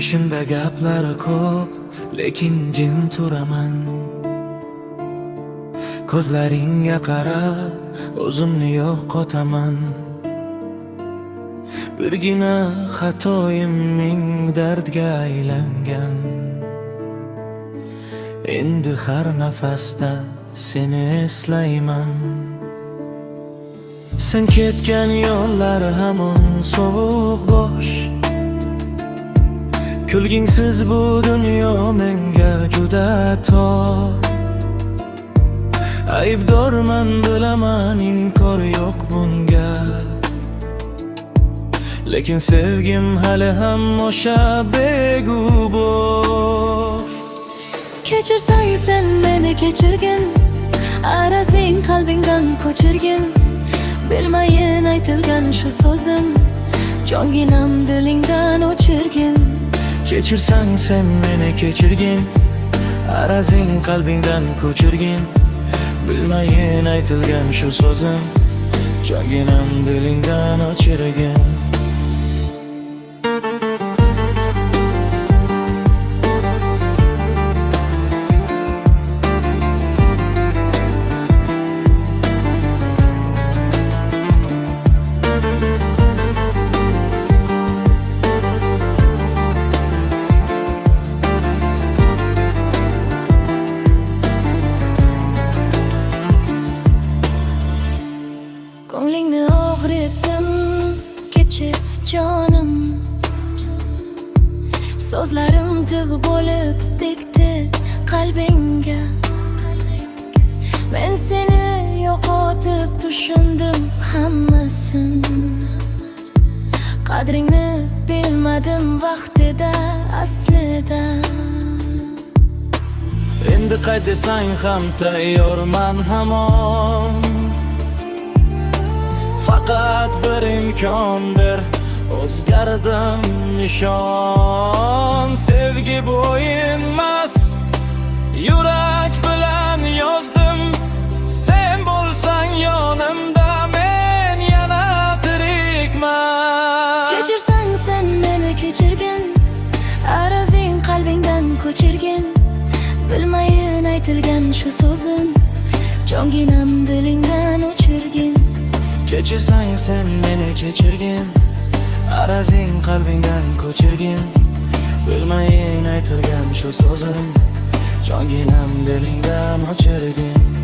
Boshimda gaplari ko'p, lekin jim turaman. Ko'zlaringga qarab, o'zimni yo'qotaman. Birgina xatoyim ming dardga aylangan. Endi har nafasda seni eslayman. Sen ketgan yo'llar hamon sovuq bosh. Kulgingsiz bu dunyo menga juda tor. Aybdorman bilaman, inkor yo'q bunga. Lekin sevgim hali ham o'sha begu bosh. Kechirsang sen meni kechirgin, arazing qalbingdan ko'chirgin. Bilmayin aytilgan shu so'zim, jonginam dilingdan o'chirgin. Kechirsang sen meni kechirgin, arazing qalbingdan ko'chirgin. Bilmayin aytilgan shu so'zim, jonginam dilingdan o'chirgin. Ko'nglingni og'ritdim, kechir jonim. So'zlarim tig' bo'lib tekdi qalbingga. Men seni yo'qotib tushundim hammasin. Qadringni bilmadim vaqtida aslida. Endi qay desang ham tayyorman hamon. Faqat bir imkon ber, o'zgardim nishon. Sevgi bu o'yinmas, yurak bilan yozdim. Sen bo'lsang yonimda, men yana tirikman. Kechirsang sen meni kechirgin, arazing qalbingdan ko'chirgin. Bilmayin aytilgan shu so'zim, jonginam dilingdan o'chirgin. Kechirsang sen meni kechirgin, arazing qalbingdan ko'chirgin. Bilmayin aytilgan shu so'zim, jonginam dilingdan o'chirgin.